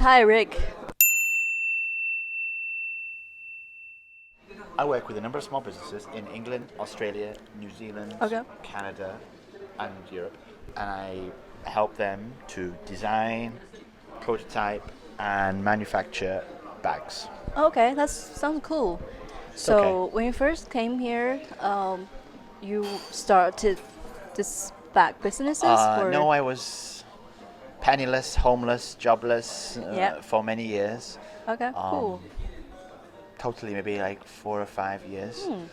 Hi, Rick. I work with a number of small businesses in England, Australia, New Zealand, Okay. Canada, and Europe, and I help them to design, prototype, and manufacture bags. Okay, that sounds cool. It's okay. So when you first came here, you started this bag businesses, or No, I was penniless, homeless, jobless yeah? for many years. Okay, Um, cool. Totally, maybe like 4 or 5 years. Hmm.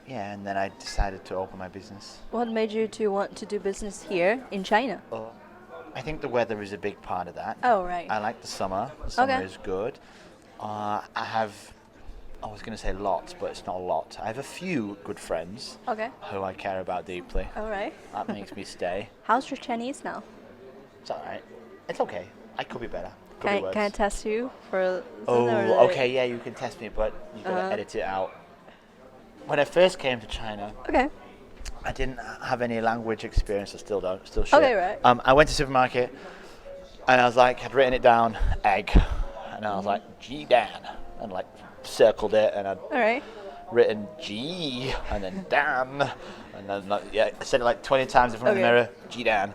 Yeah, and then I decided to open my business. What made you to want to do business here in China? I think the weather is a big part of that. Oh, right. I like the summer. The summer Okay. is good. I was going to say lots, but it's not a lot. I have a few good friends Okay. who I care about deeply. All right. That makes me stay. How's your Chinese now? It's all right. It's okay. I could be better. Could be Can I worse. test you for? Oh, okay. Yeah, you can test me, but you got to Uh-huh. edit it out. When I first came to China, Okay. I didn't have any language experience. I still don't. Still shit. Okay, right. I went to the supermarket, and I was like, had written it down, egg, and I was like, G Dan, and like circled it, and I'd All right. written G, and then Dan, and then like, yeah, I said it like 20 times in front of the Okay. mirror, G Dan,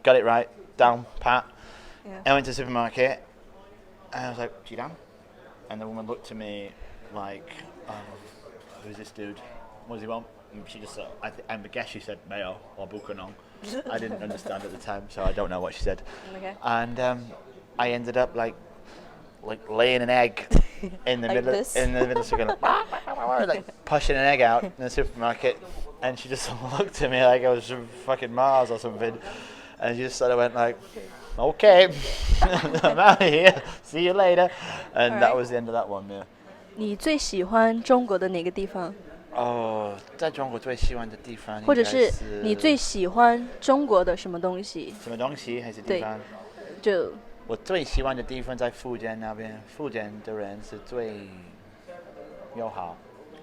got it right, down, pat. Yeah. I went to the supermarket, and I was like, G Dan, and the woman looked at me like, who's this dude? What does he want? And she just, I guess she said mayo or bukanong. I didn't understand at the time, so I don't know what she said. Okay. And I ended up like laying an egg in the Like middle, this? so going like pushing an egg out in the supermarket, and she just looked at me like I was from fucking Mars or something, and she just sort of went like, okay, I'm out of here, see you later, and that Alright. was the end of that one. Yeah. 你最喜欢中国的哪个地方？哦，在中国最喜欢的地方应该或者是是你最喜欢中国的什么东西？什么东西还是地对方？就我最喜欢的地方在福建那边，福建的人是最友好。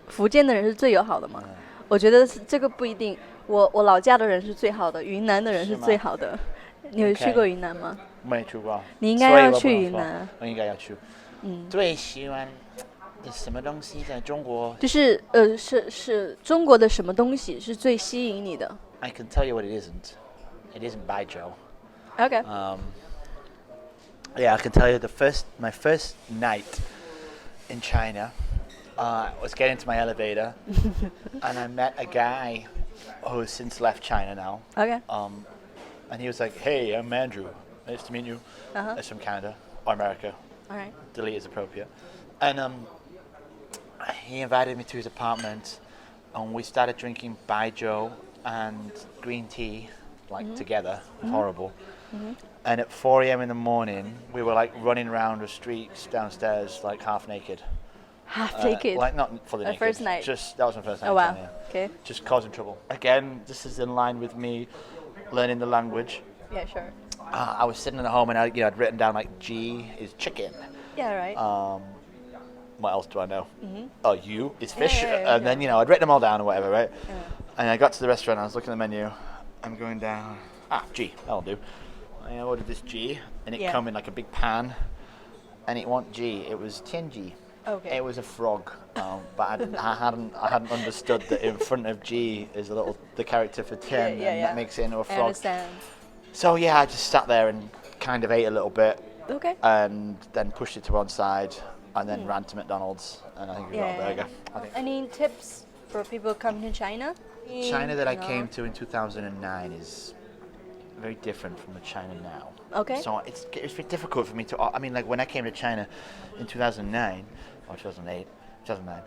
福建的人是最友好的吗？我觉得这个不一定。我老家的人是最好的，云南的人是是吗最好的。你有去过云南吗？没去过，你应该所以要去我不能说云南。我应该要去。最喜欢的什么东西在中国就是是中国的什么东西是最吸引你的？I can tell you what it isn't. It isn't baijiu. ？OK， Yeah, I can tell you my first night in China. I was getting into my elevator, and I met a guy who has since left China now. OK， And he was like, "Hey, I'm Andrew. Nice to meet you. It's from Canada or America. alright， Delete is appropriate." And he invited me to his apartment, and we started drinking baijiu and green tea, like together. It was horrible. And at 4 a.m. in the morning, we were like running around the streets downstairs, like half naked. half naked。 Like not fully The naked. first night. Just that was my first night. Oh in wow. China, yeah. OK， Just causing trouble. Again, this is in line with me learning the language. yeah sure， I was sitting at home and I'd written down like G is chicken. yeah right， What else do I know? Oh, U is fish. Yeah, And then, I'd written them all down or whatever, right? And I got to the restaurant, I was looking at the menu. I'm going down. G, that'll do. I ordered this G, and it Yeah. come in like a big pan. And it wasn't G, it was Tianji. OK， It was a frog, but I hadn't understood that in front of G is the character for Tian, Yeah, and yeah. that makes it into a I frog. understand。 So yeah, I just sat there and kind of ate a little bit, OK， and then pushed it to one side, and then ran to McDonald's, and I think we got a yeah. burger. I think Any tips for people coming to China? China that I No. came to in 2009 is very different from the China now. OK， So it's very difficult for me to. I mean, like when I came to China in 2009 or 2008, 2009,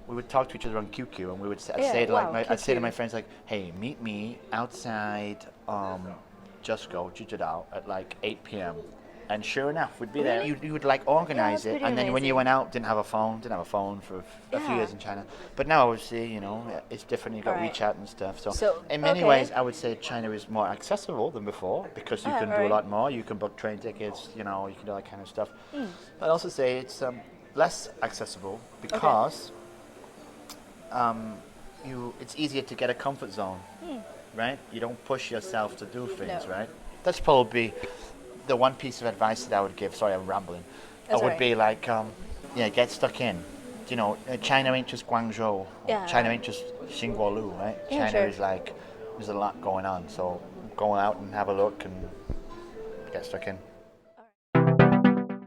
we would talk to each other on QQ, and we would say, Yeah, wow, I'd say to QQ. my friends like, "Hey, meet me outside Just Go Jujudao at like 8 p.m." And sure enough, we'd be there. Really? You would like organize that's it, pretty and then when you amazing. went out, didn't have a phone for a few Yeah. years in China. But now, obviously, it's different. You've got Alright. WeChat and stuff. So, So, in many okay. ways, I would say China is more accessible than before because you can do a alright. lot more. You can book train tickets. You can do that kind of stuff. But I'd also say it's less accessible because it's easier to get a comfort zone, right? You don't push yourself to do things, No. right? That's probably the one piece of advice that I would give, sorry, I'm rambling, That's would all be like, yeah, get stuck in. You know, China ain't just Guangzhou. Or Yeah. China ain't just Xinguolu, right? Yeah, China sure. is like, there's a lot going on. So go out and have a look and get stuck in.